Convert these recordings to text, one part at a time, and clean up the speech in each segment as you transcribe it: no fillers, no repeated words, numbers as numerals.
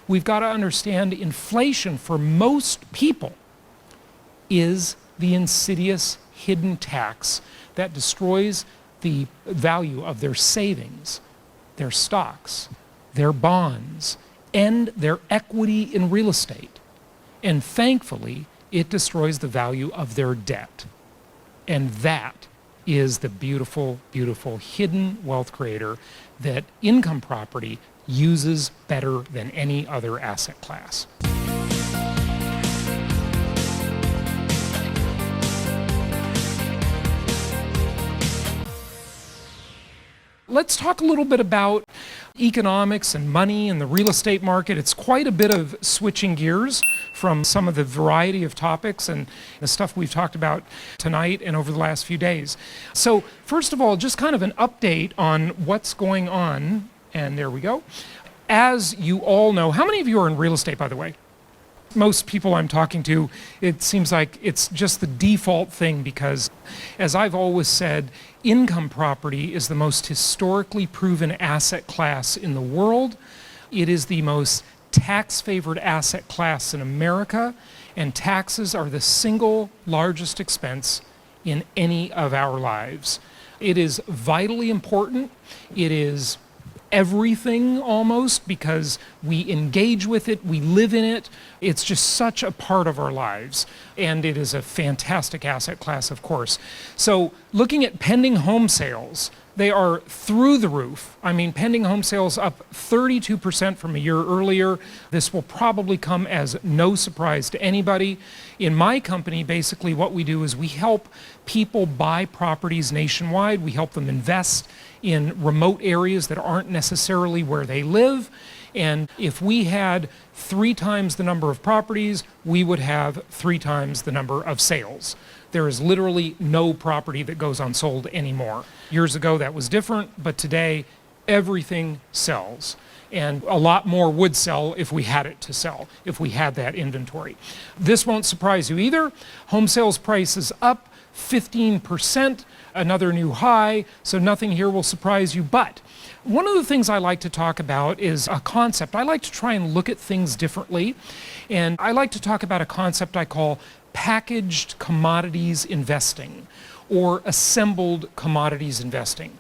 we've got to understand inflation for most people is the insidious hidden tax that destroys the value of their savings, their stocks, their bonds, and their equity in real estate. And thankfully, it destroys the value of their debt. And that is the beautiful, beautiful hidden wealth creator that income property uses better than any other asset class. Let's talk a little bit about economics and money and the real estate market. It's quite a bit of switching gears from some of the variety of topics and the stuff we've talked about tonight and over the last few days. So first of all, just kind of an update on what's going on. And there we go. As you all know, how many of you are in real estate, by the way? Most people I'm talking to, it seems like it's just the default thing because, as I've always said, income property is the most historically proven asset class in the world. It is the most tax-favored asset class in America, and taxes are the single largest expense in any of our lives. It is vitally important. It is everything almost because we engage with it, we live in it. It's just such a part of our lives. And it is a fantastic asset class, of course. So looking at pending home sales, they are through the roof. I mean, pending home sales up 32% from a year earlier. This will probably come as no surprise to anybody. In my company, basically what we do is we help people buy properties nationwide. We help them invest in remote areas that aren't necessarily where they live. And if we had 3 times the number of properties, we would have 3 times the number of sales. There is literally no property that goes unsold anymore. Years ago that was different, but today everything sells. And a lot more would sell if we had it to sell, if we had that inventory. This won't surprise you either. Home sales price is up 15%, another new high, so nothing here will surprise you. But one of the things I like to talk about is a concept. I like to try and look at things differently, and I like to talk about a concept I call packaged commodities investing or assembled commodities investing.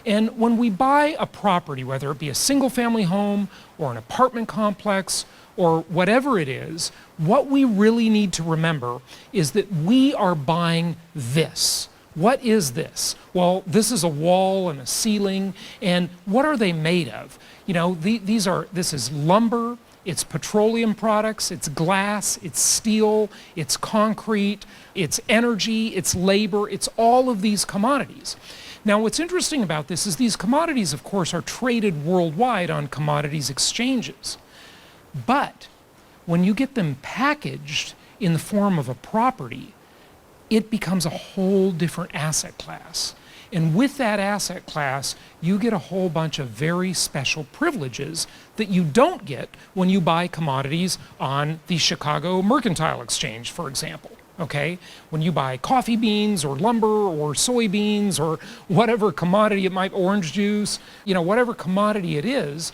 And when we buy a property, whether it be a single family home or an apartment complex or whatever it is, what we really need to remember is that we are buying this. What is this? Well, this is a wall and a ceiling, and what are they made of? You know, this is lumber, it's petroleum products, it's glass, it's steel, it's concrete, it's energy, it's labor, it's all of these commodities. Now, what's interesting about this is these commodities, of course, are traded worldwide on commodities exchanges. But when you get them packaged in the form of a property, it becomes a whole different asset class. And with that asset class, you get a whole bunch of very special privileges that you don't get when you buy commodities on the Chicago Mercantile Exchange, for example. Okay? When you buy coffee beans or lumber or soybeans or whatever commodity it might, orange juice, you know, whatever commodity it is,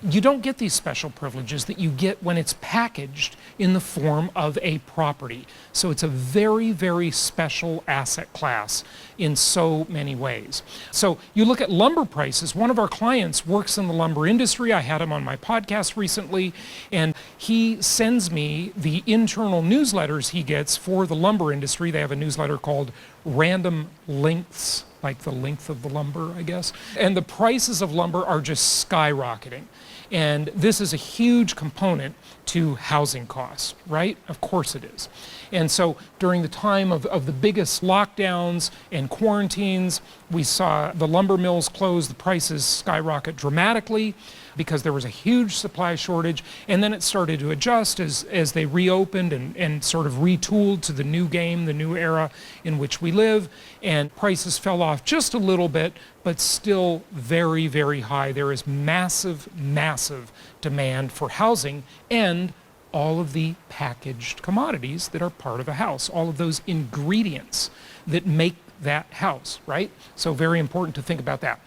you don't get these special privileges that you get when it's packaged in the form of a property. So it's a very, very special asset class in so many ways. So you look at lumber prices. One of our clients works in the lumber industry. I had him on my podcast recently, and he sends me the internal newsletters he gets for the lumber industry. They have a newsletter called Random Lengths, like the length of the lumber, I guess. And the prices of lumber are just skyrocketing. And this is a huge component to housing costs, right? Of course it is. And so during the time of the biggest lockdowns and quarantines, we saw the lumber mills close, the prices skyrocket dramatically because there was a huge supply shortage, and then it started to adjust as they reopened and sort of retooled to the new game, the new era in which we live, and prices fell off just a little bit, but still very, very high. There is massive, massive demand for housing and all of the packaged commodities that are part of a house, all of those ingredients that make that house, right? So very important to think about that.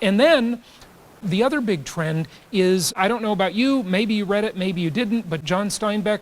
And then The other big trend is, I don't know about you, maybe you read it, maybe you didn't, but John Steinbeck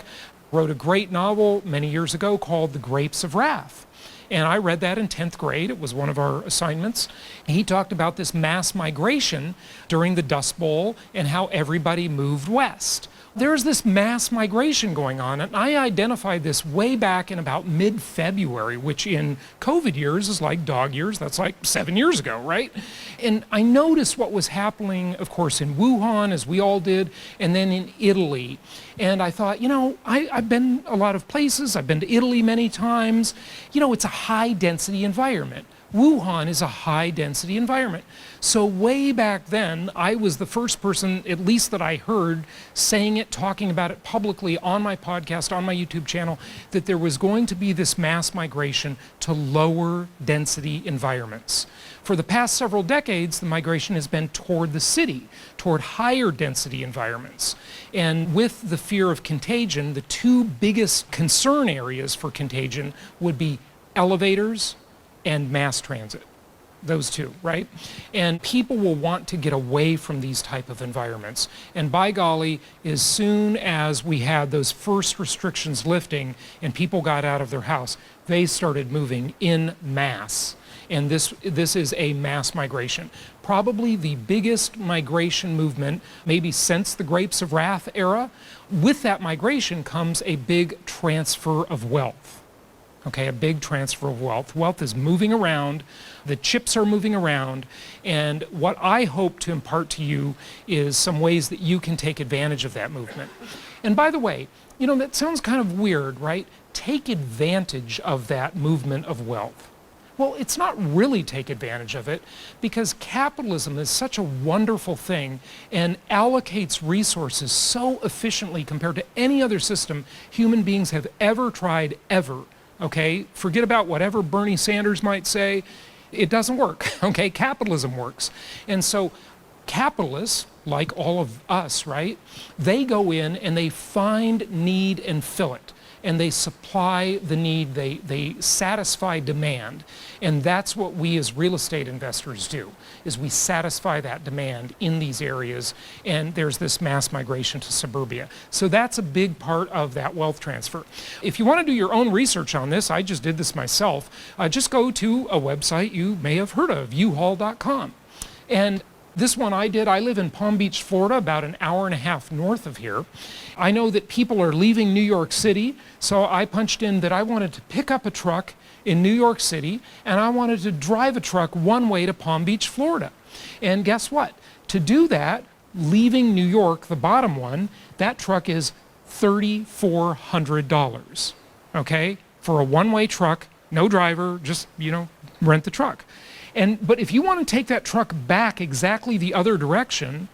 wrote a great novel many years ago called The Grapes of Wrath. And I read that in 10th grade. It was one of our assignments. He talked about this mass migration during the Dust Bowl and how everybody moved west. There's this mass migration going on, and I identified this way back in about mid-February, which in COVID years is like dog years. That's like 7 years ago, right? And I noticed what was happening, of course, in Wuhan, as we all did, and then in Italy. And I thought, I've been a lot of places. I've been to Italy many times. It's a high-density environment. Wuhan is a high-density environment. So way back then, I was the first person, at least that I heard, saying it, talking about it publicly on my podcast, on my YouTube channel, that there was going to be this mass migration to lower density environments. For the past several decades, the migration has been toward the city, toward higher density environments. And with the fear of contagion, the two biggest concern areas for contagion would be elevators and mass transit. Those two, right? And people will want to get away from these type of environments. And by golly, as soon as we had those first restrictions lifting and people got out of their house, they started moving in mass. And this is a mass migration. Probably the biggest migration movement, maybe since the Grapes of Wrath era. With that migration comes a big transfer of wealth. Okay, a big transfer of wealth. Wealth is moving around, the chips are moving around, and what I hope to impart to you is some ways that you can take advantage of that movement. And by the way, that sounds kind of weird, right? Take advantage of that movement of wealth. Well, it's not really take advantage of it, because capitalism is such a wonderful thing and allocates resources so efficiently compared to any other system human beings have ever tried, ever. Okay, forget about whatever Bernie Sanders might say. It doesn't work. Okay, capitalism works. And so capitalists, like all of us, right, they go in and they find need and fill it. And they supply the need, they satisfy demand. And that's what we as real estate investors do, is we satisfy that demand in these areas, and there's this mass migration to suburbia. So that's a big part of that wealth transfer. If you want to do your own research on this, I just did this myself, just go to a website you may have heard of, uhaul.com. And this one I did, I live in Palm Beach, Florida, about an hour and a half north of here. I know that people are leaving New York City, so I punched in that I wanted to pick up a truck in New York City, and I wanted to drive a truck one way to Palm Beach, Florida. And guess what? To do that, leaving New York, the bottom one, that truck is $3,400, okay? For a one-way truck, no driver, just, rent the truck. But if you want to take that truck back exactly the other direction,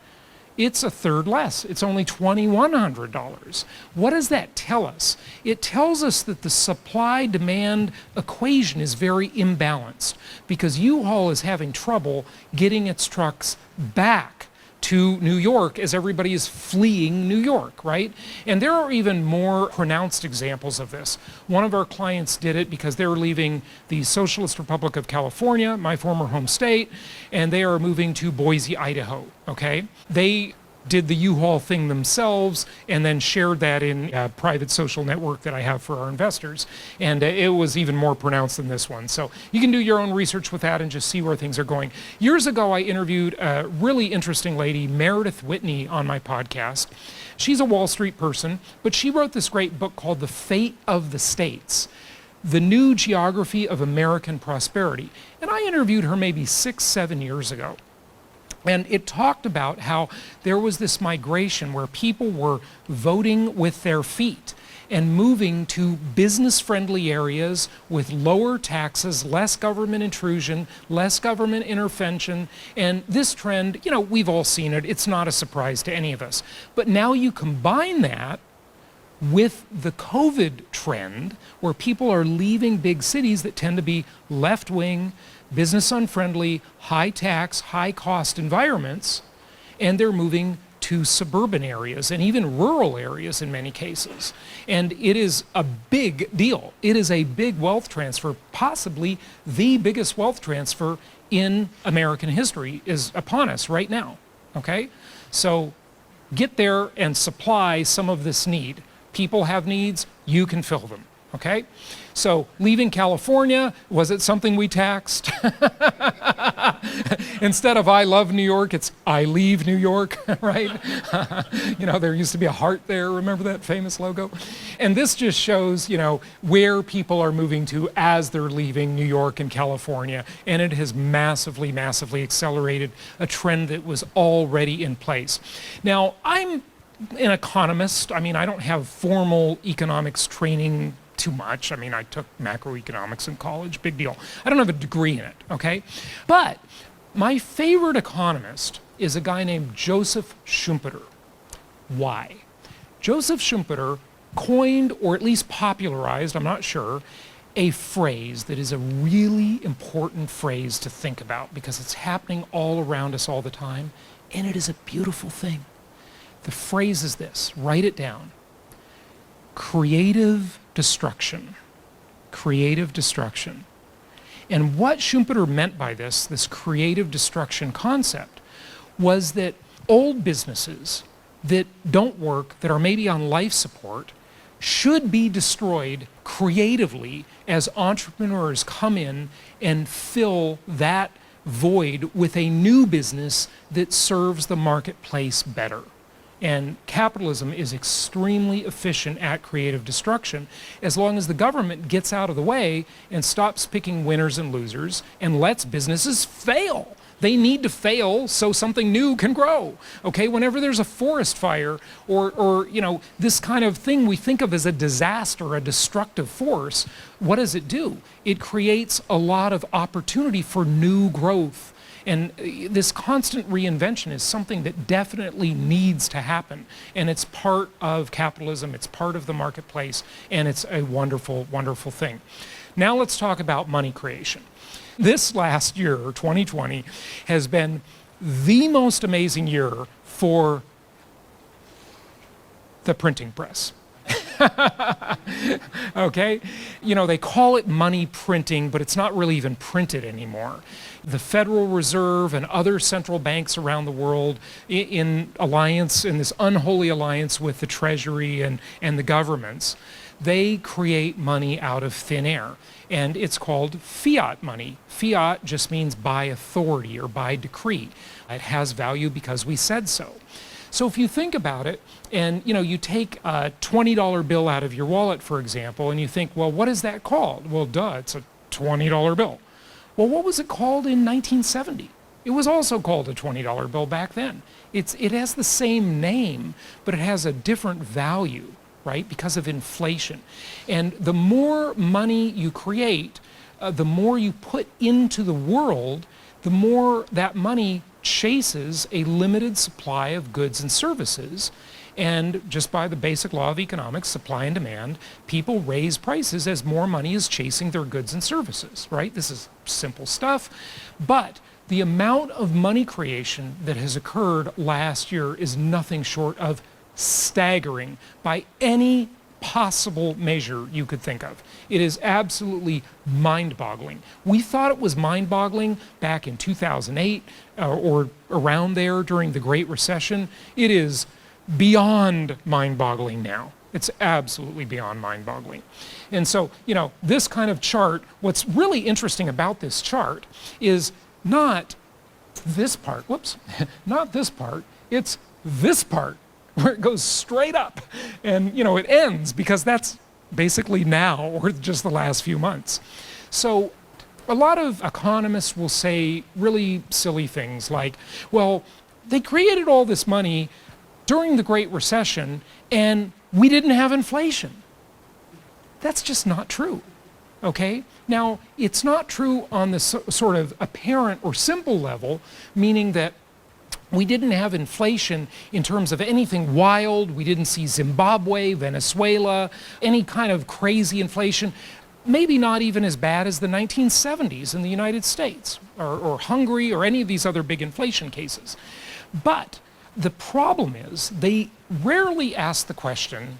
it's a third less. It's only $2,100. What does that tell us? It tells us that the supply-demand equation is very imbalanced because U-Haul is having trouble getting its trucks back to New York as everybody is fleeing New York, right? And there are even more pronounced examples of this. One of our clients did it because they were leaving the Socialist Republic of California, my former home state, and they are moving to Boise, Idaho, okay? They did the U-Haul thing themselves and then shared that in a private social network that I have for our investors. And it was even more pronounced than this one. So you can do your own research with that and just see where things are going. Years ago, I interviewed a really interesting lady, Meredith Whitney, on my podcast. She's a Wall Street person, but she wrote this great book called The Fate of the States: The New Geography of American Prosperity. And I interviewed her maybe 6-7 years ago. And it talked about how there was this migration where people were voting with their feet and moving to business-friendly areas with lower taxes, less government intrusion, less government intervention. And this trend, we've all seen it. It's not a surprise to any of us. But now you combine that with the COVID trend where people are leaving big cities that tend to be left-wing, business unfriendly, high tax, high cost environments, and they're moving to suburban areas and even rural areas in many cases. And it is a big deal. It is a big wealth transfer, possibly the biggest wealth transfer in American history is upon us right now. okay? So get there and supply some of this need. People have needs, you can fill them, okay? So leaving California, was it something we taxed? Instead of I love New York, it's I leave New York, right? You know, there used to be a heart there, remember that famous logo? And this just shows, you know, where people are moving to as they're leaving New York and California, and it has massively, massively accelerated a trend that was already in place. Now, I'm an economist. I mean, I don't have formal economics training too much. I mean, I took macroeconomics in college, big deal. I don't have a degree in it, okay? But my favorite economist is a guy named Joseph Schumpeter. Why? Joseph Schumpeter coined, or at least popularized, I'm not sure, a phrase that is a really important phrase to think about because it's happening all around us all the time, and it is a beautiful thing. The phrase is this, write it down. Creative destruction. Creative destruction. And what Schumpeter meant by this creative destruction concept, was that old businesses that don't work, that are maybe on life support, should be destroyed creatively as entrepreneurs come in and fill that void with a new business that serves the marketplace better. And capitalism is extremely efficient at creative destruction as long as the government gets out of the way and stops picking winners and losers and lets businesses fail. They need to fail so something new can grow. Okay, whenever there's a forest fire or you know, this kind of thing we think of as a disaster, a destructive force, what does it do? It creates a lot of opportunity for new growth. And this constant reinvention is something that definitely needs to happen. And it's part of capitalism, it's part of the marketplace, and it's a wonderful, wonderful thing. Now let's talk about money creation. This last year, 2020, has been the most amazing year for the printing press. Okay? You know, they call it money printing, but it's not really even printed anymore. The Federal Reserve and other central banks around the world in alliance, in this unholy alliance with the Treasury and the governments, they create money out of thin air. And it's called fiat money. Fiat just means by authority or by decree. It has value because we said so. So if you think about it, and you know, you take a $20 bill out of your wallet, for example, and you think, well, what is that called? Well, duh, it's a $20 bill. Well, what was it called in 1970? It was also called a $20 bill back then. It has the same name, but it has a different value, right? Because of inflation. And the more money you create, the more you put into the world, the more that money chases a limited supply of goods and services. And just by the basic law of economics, supply and demand, people raise prices as more money is chasing their goods and services, right? This is simple stuff. But the amount of money creation that has occurred last year is nothing short of staggering by any possible measure you could think of. It is absolutely mind-boggling. We thought it was mind-boggling back in 2008 or around there during the Great Recession. It is beyond mind-boggling now. It's absolutely beyond mind-boggling. And so, you know, this kind of chart, what's really interesting about this chart is not this part, whoops, not this part, it's this part, where it goes straight up and, you know, it ends because that's basically now or just the last few months. So a lot of economists will say really silly things like, well, they created all this money during the Great Recession and we didn't have inflation. That's just not true, okay? Now, it's not true on the sort of apparent or simple level, meaning that we didn't have inflation in terms of anything wild. We didn't see Zimbabwe, Venezuela, any kind of crazy inflation. Maybe not even as bad as the 1970s in the United States or Hungary or any of these other big inflation cases. But the problem is they rarely ask the question,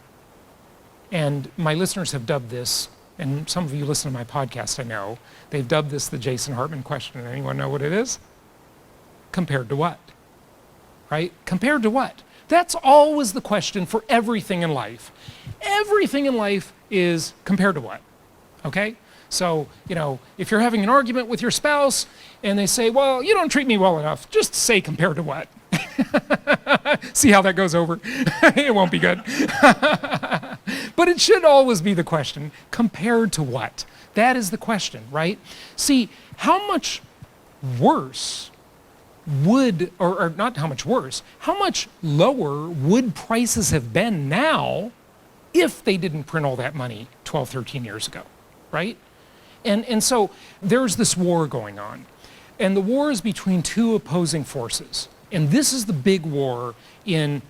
and my listeners have dubbed this, and some of you listen to my podcast, I know, they've dubbed this the Jason Hartman question. Anyone know what it is? Compared to what? right? Compared to what? That's always the question for everything in life. Everything in life is compared to what, okay? So, if you're having an argument with your spouse and they say, well, you don't treat me well enough, just say compared to what? See how that goes over? It won't be good. But it should always be the question, compared to what? That is the question, right? See, how much worse would, or not how much worse, how much lower would prices have been now if they didn't print all that money 12, 13 years ago, right? And so there's this war going on. And the war is between two opposing forces. And this is the big war in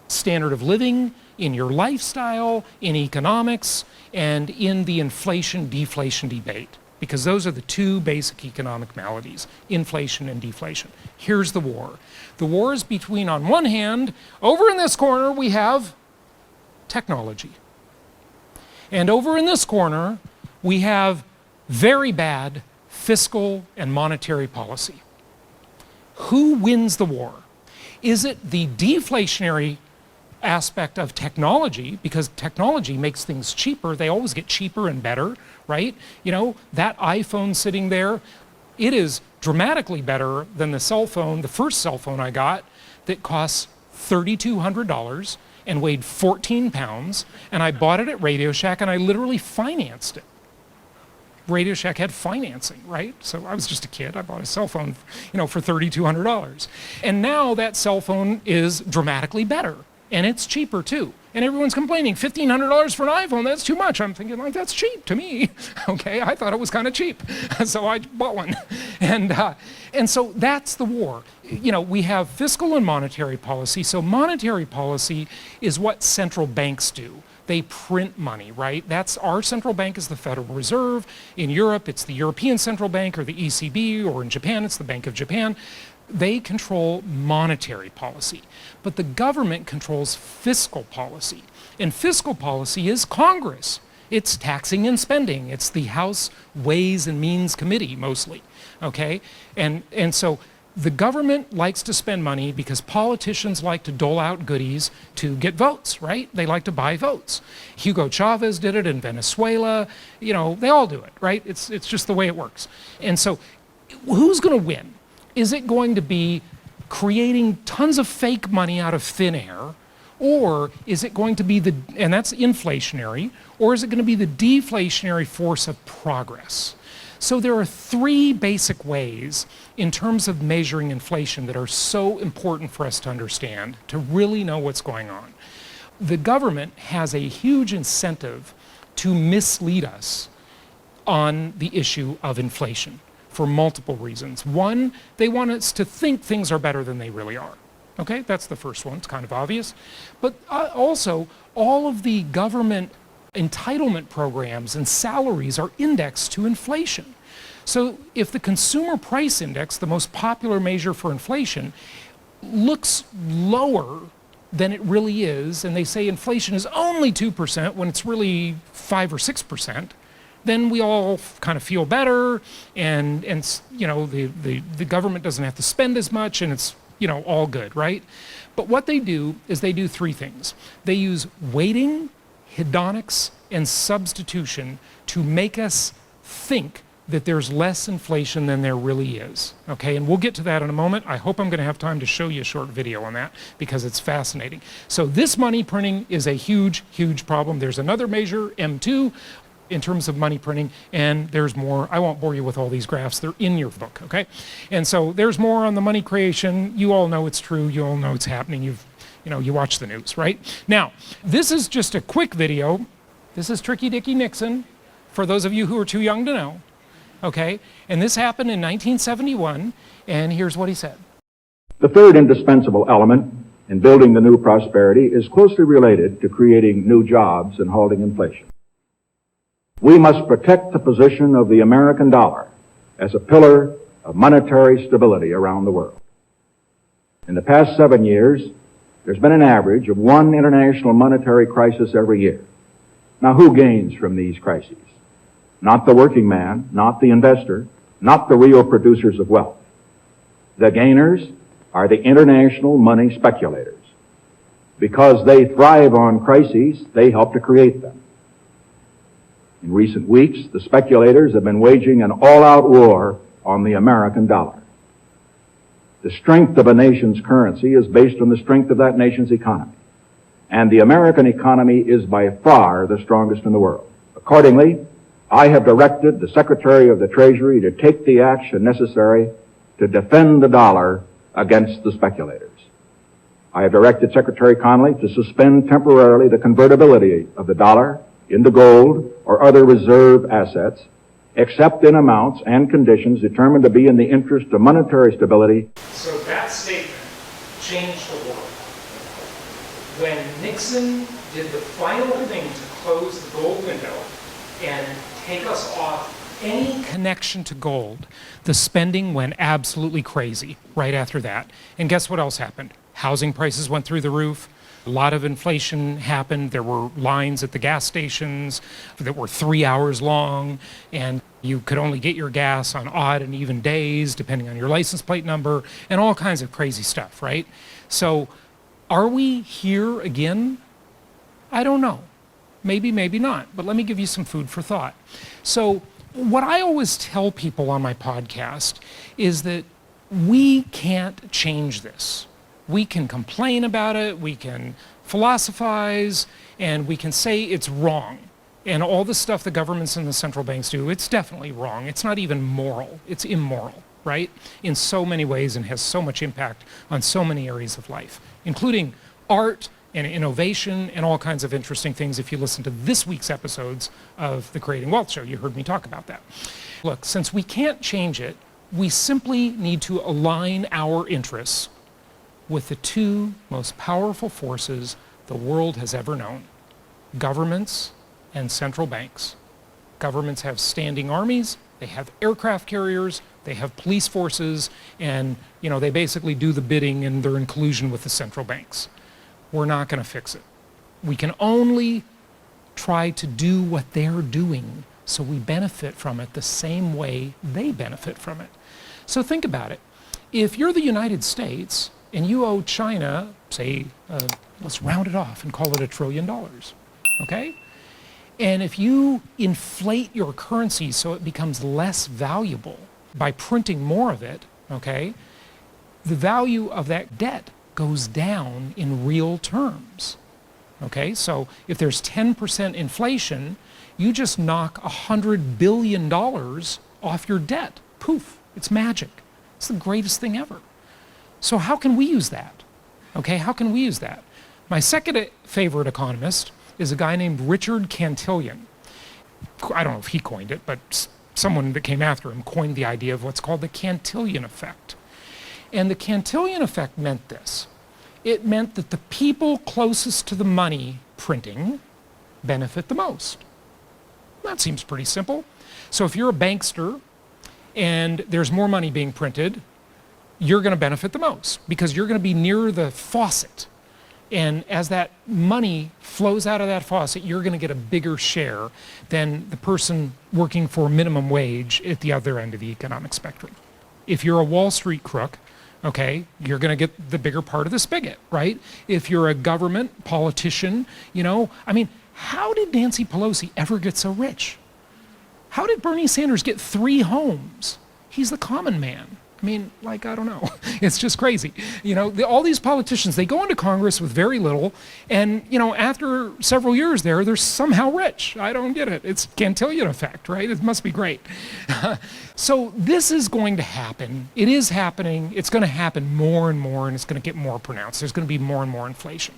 standard of living, in your lifestyle, in economics, and in the inflation-deflation debate. Because those are the two basic economic maladies, inflation and deflation. Here's the war. The war is between, on one hand, over in this corner we have technology. And over in this corner we have very bad fiscal and monetary policy. Who wins the war? Is it the deflationary aspect of technology, because technology makes things cheaper? They always get cheaper and better, right? That iPhone sitting there, it is dramatically better than the cell phone, the first cell phone I got, that costs $3,200 and weighed 14 pounds, and I bought it at Radio Shack and I literally financed it. Radio Shack had financing, right? So I was just a kid. I bought a cell phone, for $3,200. And now that cell phone is dramatically better, and it's cheaper too. And everyone's complaining, $1,500 for an iPhone, that's too much. I'm thinking, that's cheap to me. Okay, I thought it was kind of cheap. So I bought one. And so that's the war. We have fiscal and monetary policy. So monetary policy is what central banks do. They print money, right? That's our central bank is the Federal Reserve. In Europe, it's the European Central Bank or the ECB, or in Japan, it's the Bank of Japan. They control monetary policy, but the government controls fiscal policy. And fiscal policy is Congress. It's taxing and spending. It's the House Ways and Means Committee mostly, okay? And so the government likes to spend money because politicians like to dole out goodies to get votes, right? They like to buy votes. Hugo Chavez did it in Venezuela. They all do it, right? It's just the way it works. And so who's going to win? Is it going to be creating tons of fake money out of thin air? Or is it going to be and that's inflationary, or is it going to be the deflationary force of progress? So there are three basic ways in terms of measuring inflation that are so important for us to understand, to really know what's going on. The government has a huge incentive to mislead us on the issue of inflation for multiple reasons. One, they want us to think things are better than they really are. Okay, that's the first one, it's kind of obvious. But also, all of the government entitlement programs and salaries are indexed to inflation. So if the consumer price index, the most popular measure for inflation, looks lower than it really is, and they say inflation is only 2% when it's really 5 or 6%, then we all kind of feel better, and the government doesn't have to spend as much, and it's all good, right? But what they do is they do three things. They use weighting, hedonics, and substitution to make us think that there's less inflation than there really is, okay? And we'll get to that in a moment. I hope I'm going to have time to show you a short video on that because it's fascinating. So this money printing is a huge, huge problem. There's another measure, M2, in terms of money printing, and there's more. I won't bore you with all these graphs. They're in your book, okay? And so there's more on the money creation. You all know it's true. You all know it's happening. You watch the news, right? Now, this is just a quick video. This is Tricky Dicky Nixon, for those of you who are too young to know. Okay, and this happened in 1971, and here's what he said. The third indispensable element in building the new prosperity is closely related to creating new jobs and halting inflation. We must protect the position of the American dollar as a pillar of monetary stability around the world. In the past 7 years, there's been an average of one international monetary crisis every year. Now, who gains from these crises? Not the working man, not the investor, not the real producers of wealth. The gainers are the international money speculators. Because they thrive on crises, they help to create them. In recent weeks, the speculators have been waging an all-out war on the American dollar. The strength of a nation's currency is based on the strength of that nation's economy. And the American economy is by far the strongest in the world. Accordingly, I have directed the Secretary of the Treasury to take the action necessary to defend the dollar against the speculators. I have directed Secretary Connally to suspend temporarily the convertibility of the dollar into gold or other reserve assets, except in amounts and conditions determined to be in the interest of monetary stability. So that statement changed the world. When Nixon did the final thing to close the gold window and take us off any connection to gold, the spending went absolutely crazy right after that. And guess what else happened? Housing prices went through the roof. A lot of inflation happened. There were lines at the gas stations that were 3 hours long, and you could only get your gas on odd and even days, depending on your license plate number, and all kinds of crazy stuff, right? So are we here again? I don't know. Maybe, maybe not. But let me give you some food for thought. So what I always tell people on my podcast is that we can't change this. We can complain about it, we can philosophize, and we can say it's wrong. And all the stuff the governments and the central banks do, it's definitely wrong. It's not even moral, it's immoral, right? In so many ways, and has so much impact on so many areas of life, including art and innovation and all kinds of interesting things. If you listen to this week's episodes of the Creating Wealth Show, you heard me talk about that. Look, since we can't change it, we simply need to align our interests with the two most powerful forces the world has ever known: governments and central banks. Governments have standing armies, they have aircraft carriers, they have police forces, and they basically do the bidding and they're in collusion with the central banks. We're not going to fix it. We can only try to do what they're doing so we benefit from it the same way they benefit from it. So think about it. If you're the United States and you owe China, say, let's round it off and call it $1 trillion, okay? And if you inflate your currency so it becomes less valuable by printing more of it, okay, the value of that debt goes down in real terms, okay? So if there's 10% inflation, you just knock $100 billion off your debt. Poof, it's magic. It's the greatest thing ever. So how can we use that? Okay, how can we use that? My second favorite economist is a guy named Richard Cantillon. I don't know if he coined it, but someone that came after him coined the idea of what's called the Cantillon Effect. And the Cantillon Effect meant this. It meant that the people closest to the money printing benefit the most. That seems pretty simple. So if you're a bankster and there's more money being printed, you're going to benefit the most because you're going to be near the faucet. And as that money flows out of that faucet, you're going to get a bigger share than the person working for minimum wage at the other end of the economic spectrum. If you're a Wall Street crook, okay, you're going to get the bigger part of the spigot, right? If you're a government politician, how did Nancy Pelosi ever get so rich? How did Bernie Sanders get 3 homes? He's the common man. I don't know. It's just crazy. All these politicians, they go into Congress with very little, and, after several years they're somehow rich. I don't get it. It's Cantillon Effect, right? It must be great. So this is going to happen. It is happening. It's going to happen more and more, and it's going to get more pronounced. There's going to be more and more inflation.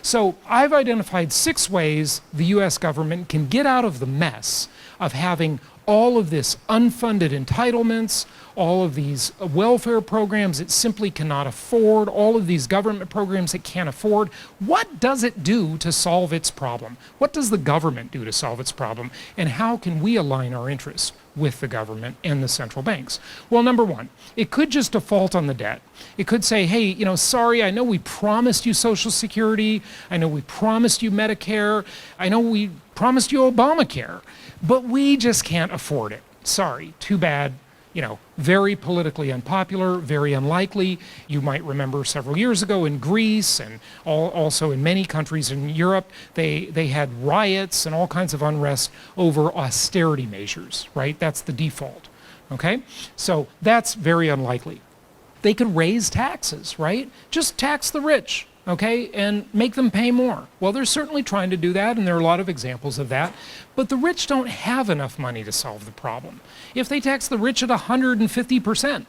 So I've identified 6 ways the U.S. government can get out of the mess of having all of this unfunded entitlements, all of these welfare programs it simply cannot afford, all of these government programs it can't afford. What does it do to solve its problem? What does the government do to solve its problem? And how can we align our interests with the government and the central banks? Well, number one, it could just default on the debt. It could say, hey, sorry, I know we promised you Social Security. I know we promised you Medicare. I know we promised you Obamacare, but we just can't afford it. Sorry, too bad. very politically unpopular, very unlikely. You might remember several years ago in Greece and also in many countries in Europe, they had riots and all kinds of unrest over austerity measures, right? That's the default, okay? So that's very unlikely. They could raise taxes, right? Just tax the rich, okay, and make them pay more. Well, they're certainly trying to do that, and there are a lot of examples of that, but the rich don't have enough money to solve the problem. If they tax the rich at 150%,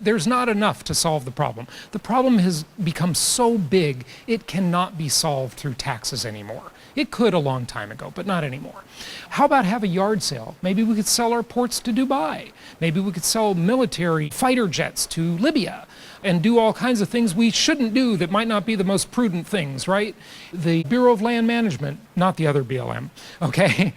there's not enough to solve the problem. The problem has become so big, it cannot be solved through taxes anymore. It could a long time ago, but not anymore. How about have a yard sale? Maybe we could sell our ports to Dubai. Maybe we could sell military fighter jets to Libya and do all kinds of things we shouldn't do that might not be the most prudent things, right? The Bureau of Land Management, not the other BLM, okay,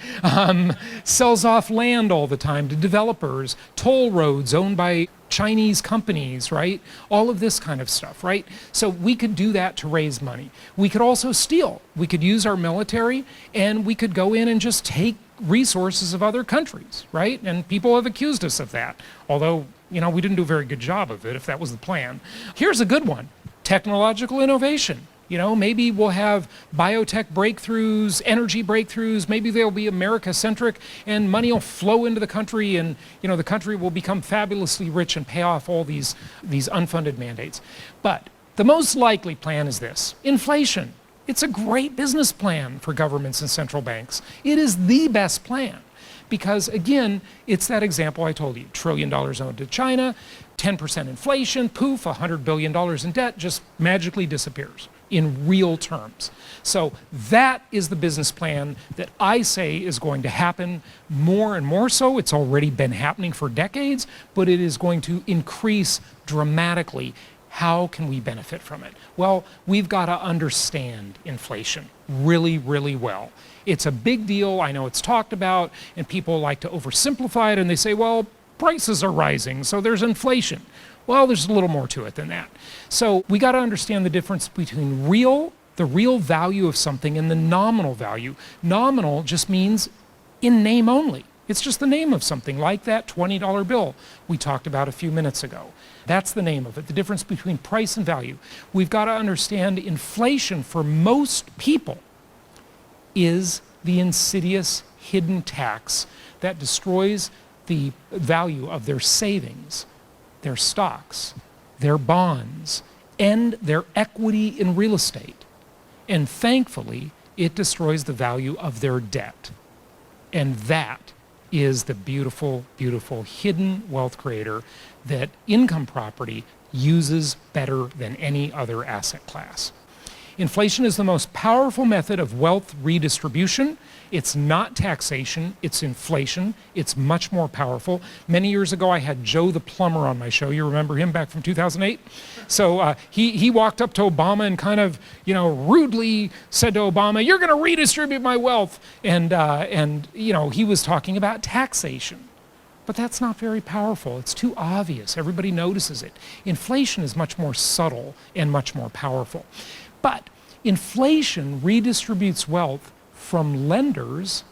sells off land all the time to developers, toll roads owned by Chinese companies, right? All of this kind of stuff, right? So we could do that to raise money. We could also steal. We could use our military and we could go in and just take resources of other countries, right? And people have accused us of that, although, we didn't do a very good job of it if that was the plan. Here's a good one, technological innovation. Maybe we'll have biotech breakthroughs, energy breakthroughs, maybe they'll be America-centric and money will flow into the country and, the country will become fabulously rich and pay off all these unfunded mandates. But the most likely plan is this, inflation. It's a great business plan for governments and central banks. It is the best plan because, again, it's that example I told you, $1 trillion owed to China, 10% inflation, poof, $100 billion in debt just magically disappears in real terms. So that is the business plan that I say is going to happen more and more so. It's already been happening for decades, but it is going to increase dramatically. How can we benefit from it? Well, we've got to understand inflation really, really well. It's a big deal. I know it's talked about, and people like to oversimplify it, and they say, well, prices are rising, so there's inflation. Well, there's a little more to it than that. So we got to understand the difference between the real value of something and the nominal value. Nominal just means in name only. It's just the name of something, like that $20 bill we talked about a few minutes ago. That's the name of it, the difference between price and value. We've got to understand inflation for most people is the insidious hidden tax that destroys the value of their savings, their stocks, their bonds, and their equity in real estate. And thankfully, it destroys the value of their debt. And that is the beautiful, beautiful hidden wealth creator that income property uses better than any other asset class. Inflation is the most powerful method of wealth redistribution. It's not taxation, it's inflation. It's much more powerful. Many years ago, I had Joe the plumber on my show. You remember him back from 2008? So he walked up to Obama and kind of, rudely said to Obama, "You're going to redistribute my wealth." And he was talking about taxation. But that's not very powerful. It's too obvious. Everybody notices it. Inflation is much more subtle and much more powerful. But inflation redistributes wealth from lenders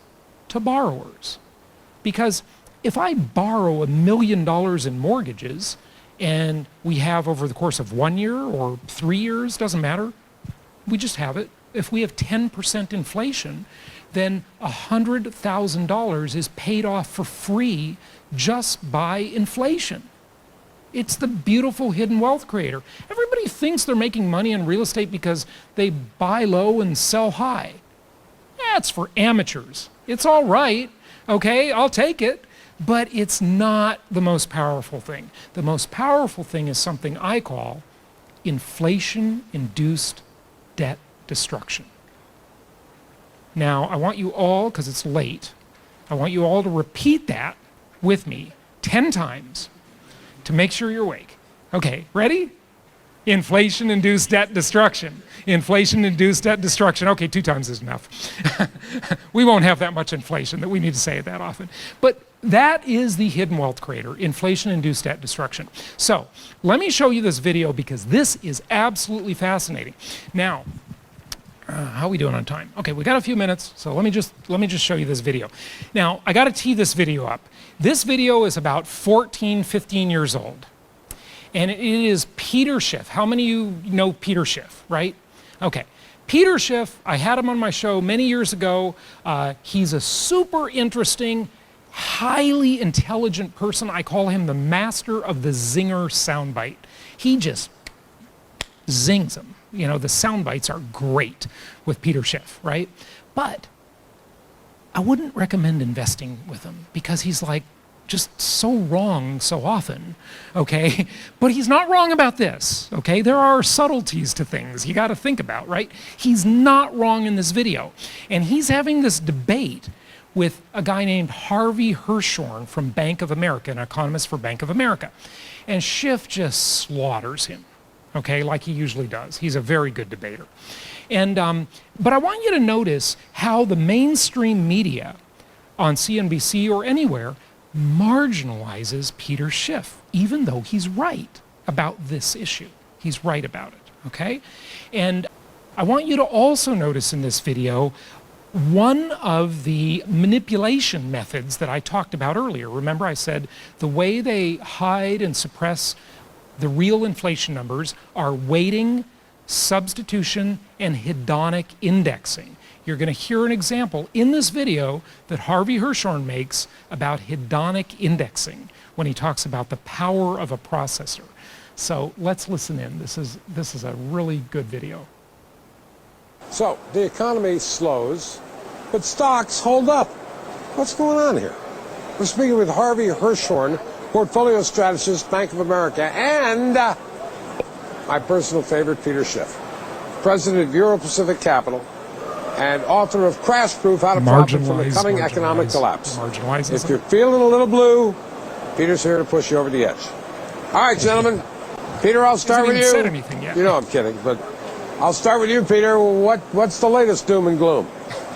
to borrowers. Because if I borrow $1 million in mortgages and we have over the course of 1 year or 3 years, doesn't matter, we just have it. If we have 10% inflation, then $100,000 is paid off for free just by inflation. It's the beautiful hidden wealth creator. Everybody thinks they're making money in real estate because they buy low and sell high. That's for amateurs. It's all right, okay, I'll take it, but it's not the most powerful thing. The most powerful thing is something I call inflation-induced debt destruction. Now, I want you all, because it's late, I want you all to repeat that with me 10 times. To make sure you're awake. Okay, ready? Inflation-induced debt destruction. Inflation-induced debt destruction. Okay, 2 times is enough. We won't have that much inflation that we need to say it that often. But that is the hidden wealth creator, inflation-induced debt destruction. So let me show you this video because this is absolutely fascinating. Now, How are we doing on time? Okay, we got a few minutes, so let me just show you this video. Now, I got to tee this video up. This video is about 14, 15 years old, and it is Peter Schiff. How many of you know Peter Schiff, right? Okay, Peter Schiff, I had him on my show many years ago. He's a super interesting, highly intelligent person. I call him the master of the zinger soundbite. He just zings them. You know, the sound bites are great with Peter Schiff, right? But I wouldn't recommend investing with him because he's like just so wrong so often, okay? But he's not wrong about this, okay? There are subtleties to things you got to think about, right? He's not wrong in this video. And he's having this debate with a guy named Harvey Hirschhorn from Bank of America, an economist for Bank of America. And Schiff just slaughters him. Okay, like he usually does. He's a very good debater. And, but I want you to notice how the mainstream media on CNBC or anywhere marginalizes Peter Schiff, even though he's right about this issue. He's right about it, okay? And I want you to also notice in this video one of the manipulation methods that I talked about earlier. Remember I said the way they hide and suppress the real inflation numbers are weighting, substitution, and hedonic indexing. You're going to hear an example in this video that Harvey Hirschhorn makes about hedonic indexing when he talks about the power of a processor. So let's listen in. This is a really good video. So the economy slows, but stocks hold up. What's going on here? We're speaking with Harvey Hirschhorn, portfolio strategist, Bank of America, and my personal favorite, Peter Schiff, president of Euro Pacific Capital and author of Crash Proof: How to Profit from the Coming Economic Collapse. If you're feeling a little blue, Peter's here to push you over the edge. All right, gentlemen. Peter, I'll start with you. Said anything yet. You know I'm kidding, but I'll start with you, Peter. What's the latest doom and gloom?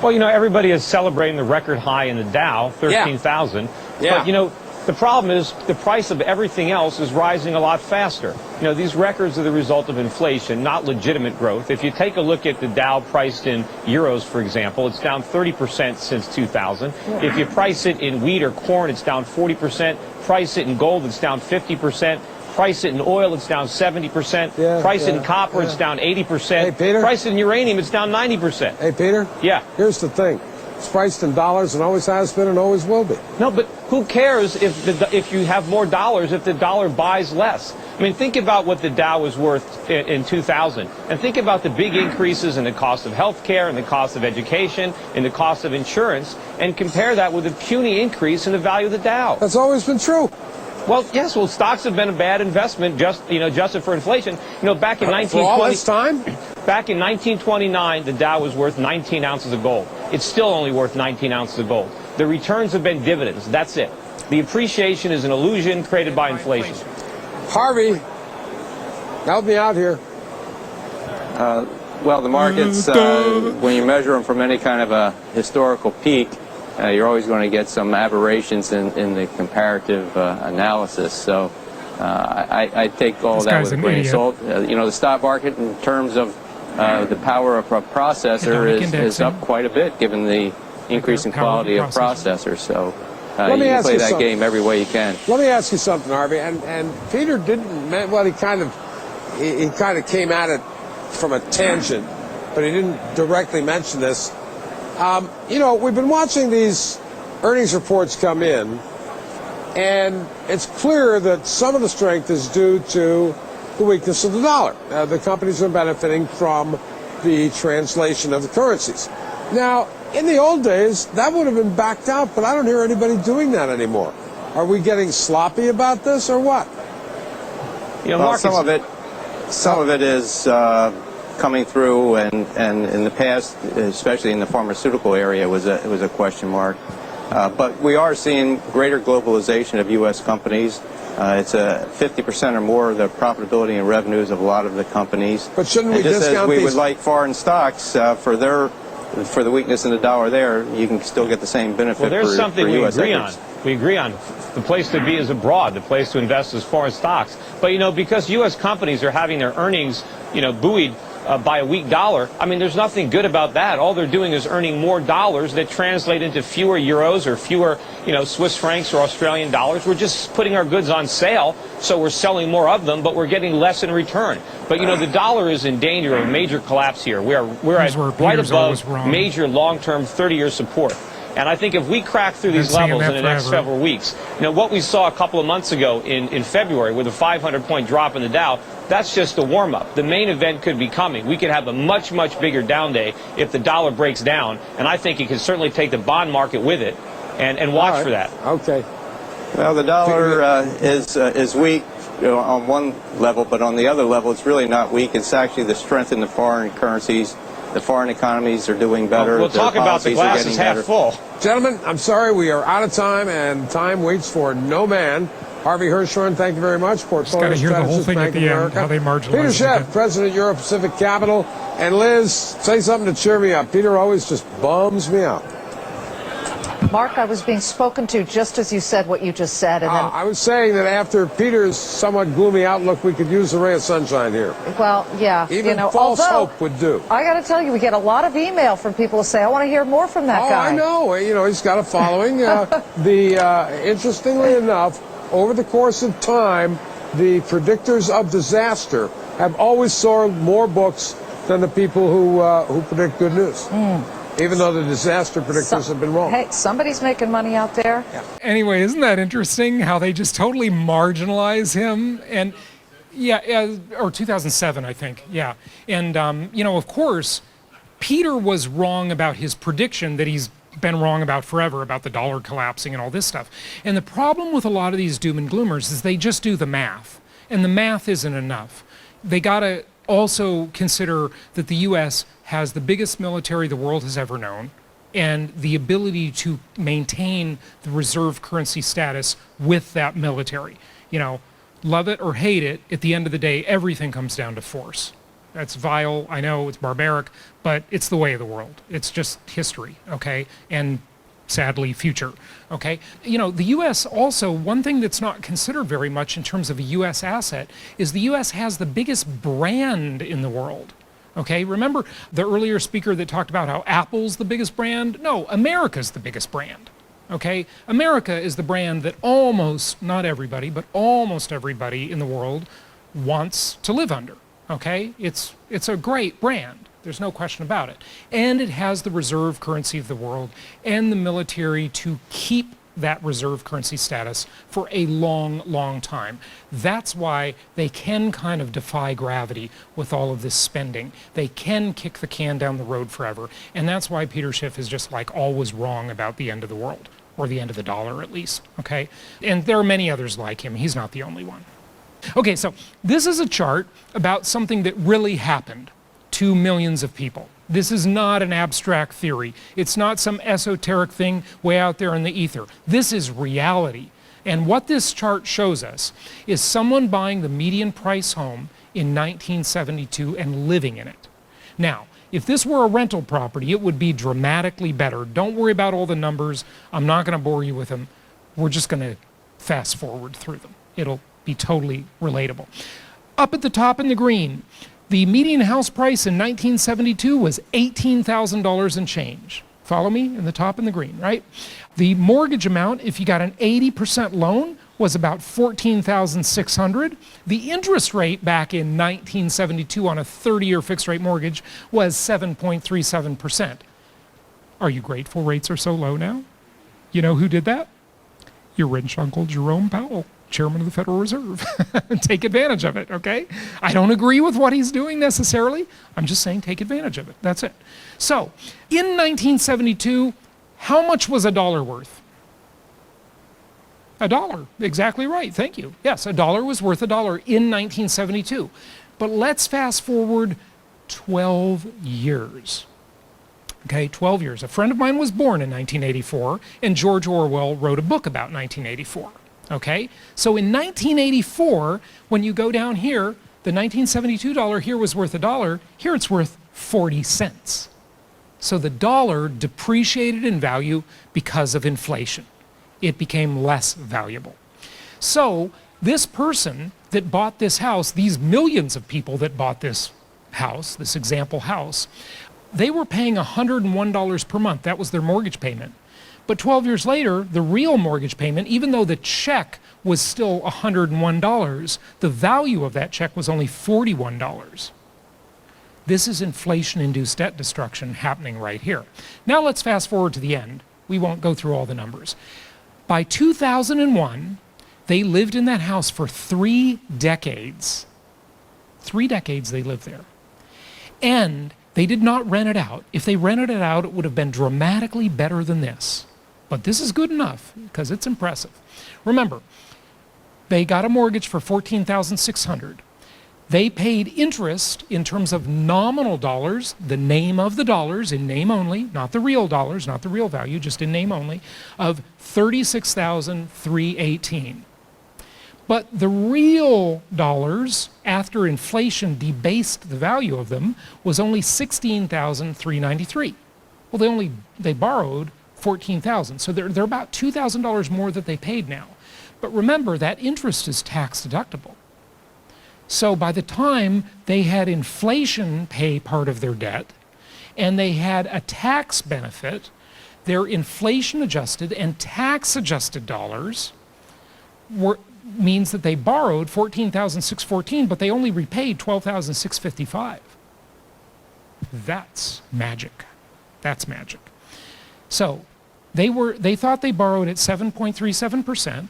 Well, you know, everybody is celebrating the record high in the Dow, 13,000. Yeah. But, you know, the problem is the price of everything else is rising a lot faster. You know, these records are the result of inflation, not legitimate growth. If you take a look at the Dow priced in euros, for example, it's down 30% since 2000. Yeah. If you price it in wheat or corn, it's down 40%. Price it in gold, it's down 50%. Price it in oil, it's down 70%. Price it in copper, it's down 80%. Hey, Peter? Price it in uranium, it's down 90%. Hey, Peter? Yeah. Here's the thing. It's priced in dollars and always has been and always will be. No, but who cares if you have more dollars if the dollar buys less? I mean, think about what the Dow was worth in 2000, and think about the big increases in the cost of health care and the cost of education and the cost of insurance, and compare that with a puny increase in the value of the Dow. That's always been true. Well, yes. Well, stocks have been a bad investment, adjusted for inflation. You know, back in 1920, for all this time. Back in 1929, the Dow was worth 19 ounces of gold. It's still only worth 19 ounces of gold. The returns have been dividends. That's it. The appreciation is an illusion created by inflation. Harvey, help me out here. Well, the markets, when you measure them from any kind of a historical peak, you're always going to get some aberrations in the comparative analysis. So I take all that with a grain of salt. You know, the stock market in terms of the power of a processor is up quite a bit given the increase in quality of processors. So you can play that game every way you can. Let me ask you something, Harvey. And Peter didn't, well, he kind of came at it from a tangent, but he didn't directly mention this. You know, we've been watching these earnings reports come in, and it's clear that some of the strength is due to the weakness of the dollar. The companies are benefiting from the translation of the currencies. Now, in the old days, that would have been backed out, but I don't hear anybody doing that anymore. Are we getting sloppy about this, or what? You know, well, some of it is coming through, and in the past, especially in the pharmaceutical area, it was a question mark. But we are seeing greater globalization of U.S. companies. It's 50% or more of the profitability and revenues of a lot of the companies. But shouldn't we just discount as we would like foreign stocks for the weakness in the dollar there, you can still get the same benefit. Well, there's something we US agree equities. on. We agree on. The place to be is abroad. The place to invest is foreign stocks. But, you know, because U.S. companies are having their earnings, you know, buoyed by a weak dollar, I mean, there's nothing good about that. All they're doing is earning more dollars that translate into fewer euros or fewer, Swiss francs or Australian dollars. We're just putting our goods on sale, so we're selling more of them, but we're getting less in return. But, the dollar is in danger of a major collapse here. We're at right above major long-term 30-year support. And I think if we crack through these levels in the next several weeks, what we saw a couple of months ago in February with a 500-point drop in the Dow, that's just a warm-up. The main event could be coming. We could have a much, much bigger down day if the dollar breaks down, and I think it can certainly take the bond market with it, and watch for that. Okay. Well, the dollar is weak on one level, but on the other level, it's really not weak. It's actually the strength in the foreign currencies. The foreign economies are doing better. We'll talk about the glass is half full. Gentlemen, I'm sorry, we are out of time, and time waits for no man. Harvey Hirschhorn, thank you very much. Portfolio strategist, the whole thing Bank at the end, how they marginalize. Peter Schiff, President, Euro Pacific Capital. And Liz, say something to cheer me up. Peter always just bums me out. Mark, I was being spoken to just as you said what you just said. And then I was saying that after Peter's somewhat gloomy outlook, we could use a ray of sunshine here. Well, yeah. Even false hope would do. I got to tell you, we get a lot of email from people who say, I want to hear more from that guy. I know. He's got a following. Interestingly enough, over the course of time, the predictors of disaster have always sold more books than the people who predict good news. Even though the disaster predictors have been wrong. Hey, somebody's making money out there. Yeah. Anyway, isn't that interesting how they just totally marginalize him? And or 2007, I think. Yeah. And, of course, Peter was wrong about his prediction that he's been wrong about forever, about the dollar collapsing and all this stuff. And the problem with a lot of these doom and gloomers is they just do the math. And the math isn't enough. They got to also consider that the U.S. has the biggest military the world has ever known and the ability to maintain the reserve currency status with that military. Love it or hate it, at the end of the day, everything comes down to force. That's vile, I know, it's barbaric, but it's the way of the world. It's just history, okay? And sadly, future, okay? The U.S. also, one thing that's not considered very much in terms of a U.S. asset is the U.S. has the biggest brand in the world, okay? Remember the earlier speaker that talked about how Apple's the biggest brand? No, America's the biggest brand, okay? America is the brand that almost, not everybody, but almost everybody in the world wants to live under, okay? It's a great brand. There's no question about it. And it has the reserve currency of the world and the military to keep that reserve currency status for a long, long time. That's why they can kind of defy gravity with all of this spending. They can kick the can down the road forever. And that's why Peter Schiff is just like always wrong about the end of the world, or the end of the dollar at least, okay? And there are many others like him. He's not the only one. Okay, so this is a chart about something that really happened to millions of people. This is not an abstract theory. It's not some esoteric thing way out there in the ether. This is reality. And what this chart shows us is someone buying the median price home in 1972 and living in it. Now, if this were a rental property, it would be dramatically better. Don't worry about all the numbers. I'm not going to bore you with them. We're just going to fast forward through them. It'll be totally relatable. Up at the top in the green, the median house price in 1972 was $18,000 and change. Follow me? In the top in the green, right? The mortgage amount, if you got an 80% loan, was about $14,600. The interest rate back in 1972 on a 30-year fixed-rate mortgage was 7.37%. Are you grateful rates are so low now? You know who did that? Your rich uncle Jerome Powell, Chairman of the Federal Reserve. Take advantage of it, okay? I don't agree with what he's doing necessarily. I'm just saying take advantage of it. That's it. So, in 1972, how much was a dollar worth? $1. Exactly right. Thank you. Yes, $1 was worth $1 in 1972. But let's fast forward 12 years. Okay, 12 years. A friend of mine was born in 1984, and George Orwell wrote a book about 1984. Okay, so in 1984, when you go down here, the 1972 dollar here was worth $1. Here it's worth 40 cents. So the dollar depreciated in value because of inflation. It became less valuable. So this person that bought this house, these millions of people that bought this house, this example house, they were paying $101 per month. That was their mortgage payment. But 12 years later, the real mortgage payment, even though the check was still $101, the value of that check was only $41. This is inflation-induced debt destruction happening right here. Now let's fast forward to the end. We won't go through all the numbers. By 2001, they lived in that house for 3 decades. 3 decades they lived there. And they did not rent it out. If they rented it out, it would have been dramatically better than this. But this is good enough because it's impressive. Remember, they got a mortgage for $14,600. They paid interest in terms of nominal dollars, the name of the dollars in name only, not the real dollars, not the real value, just in name only, of $36,318. But the real dollars, after inflation debased the value of them, was only $16,393. Well, they borrowed $14,000, so they're about $2,000 more that they paid now. But remember, that interest is tax deductible. So by the time they had inflation pay part of their debt, and they had a tax benefit, their inflation adjusted and tax adjusted dollars means that they borrowed $14,614, but they only repaid $12,655. That's magic. That's magic. So they thought they borrowed at 7.37%,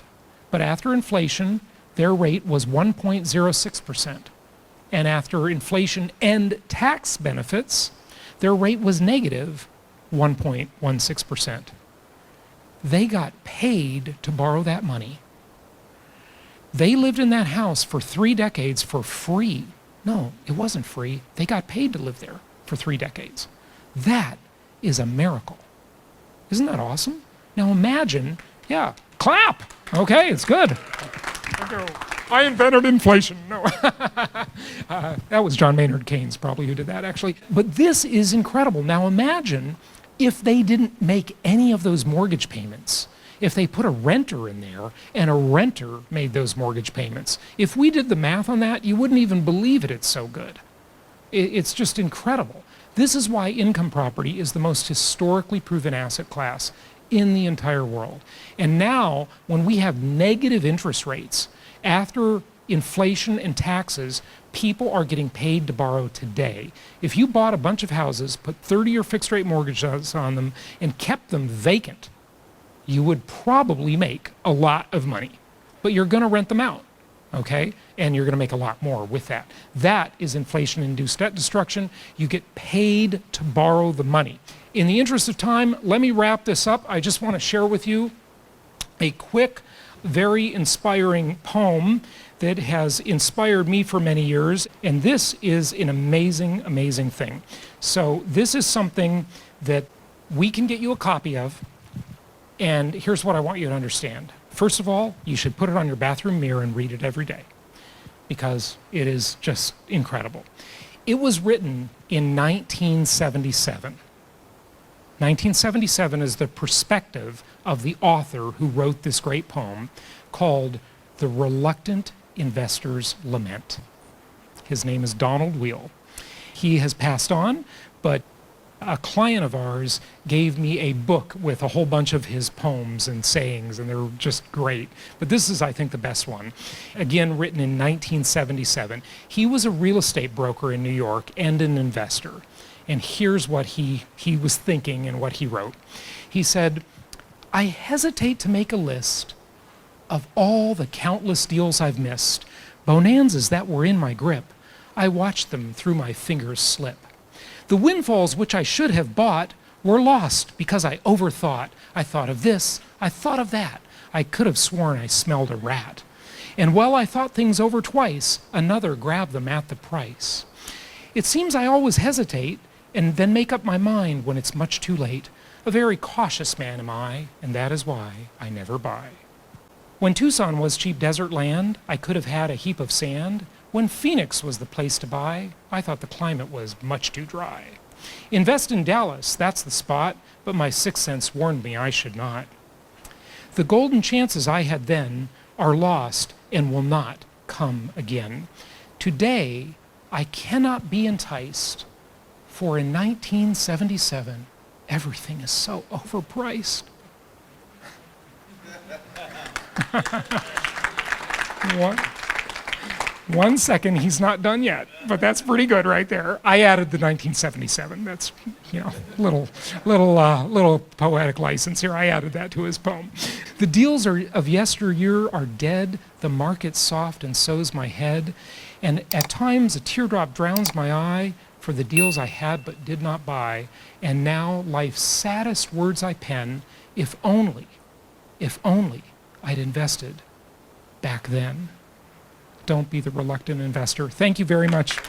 but after inflation, their rate was 1.06%. And after inflation and tax benefits, their rate was negative 1.16%. They got paid to borrow that money. They lived in that house for 3 decades for free. No, it wasn't free. They got paid to live there for 3 decades. That is a miracle. Isn't that awesome? Now imagine, yeah, clap. Okay, it's good. I invented inflation. No. That was John Maynard Keynes probably who did that, actually. But this is incredible. Now imagine if they didn't make any of those mortgage payments. If they put a renter in there and a renter made those mortgage payments. If we did the math on that, you wouldn't even believe it. It's so good. It's just incredible. This is why income property is the most historically proven asset class in the entire world. And now, when we have negative interest rates, after inflation and taxes, people are getting paid to borrow today. If you bought a bunch of houses, put 30-year fixed-rate mortgages on them, and kept them vacant, you would probably make a lot of money. But you're going to rent them out, okay? And you're going to make a lot more with that. That is inflation-induced debt destruction. You get paid to borrow the money. In the interest of time, let me wrap this up. I just want to share with you a quick, very inspiring poem that has inspired me for many years. And this is an amazing, amazing thing. So this is something that we can get you a copy of. And here's what I want you to understand. First of all, you should put it on your bathroom mirror and read it every day, because it is just incredible. It was written in 1977. 1977 is the perspective of the author who wrote this great poem called The Reluctant Investor's Lament. His name is Donald Wheel. He has passed on, but a client of ours gave me a book with a whole bunch of his poems and sayings, and they're just great. But this is, I think, the best one. Again, written in 1977. He was a real estate broker in New York and an investor. And here's what he was thinking and what he wrote. He said, I hesitate to make a list of all the countless deals I've missed, bonanzas that were in my grip. I watched them through my fingers slip. The windfalls which I should have bought were lost because I overthought. I thought of this, I thought of that. I could have sworn I smelled a rat. And while I thought things over twice, another grabbed them at the price. It seems I always hesitate and then make up my mind when it's much too late. A very cautious man am I, and that is why I never buy. When Tucson was cheap desert land, I could have had a heap of sand. When Phoenix was the place to buy, I thought the climate was much too dry. Invest in Dallas, that's the spot, but my sixth sense warned me I should not. The golden chances I had then are lost and will not come again. Today, I cannot be enticed, for in 1977, everything is so overpriced. One second, he's not done yet, but that's pretty good right there. I added the 1977. That's, little poetic license here. I added that to his poem. The deals of yesteryear are dead. The market's soft and so's my head. And at times a teardrop drowns my eye for the deals I had but did not buy. And now life's saddest words I pen, if only I'd invested back then. Don't be the reluctant investor. Thank you very much.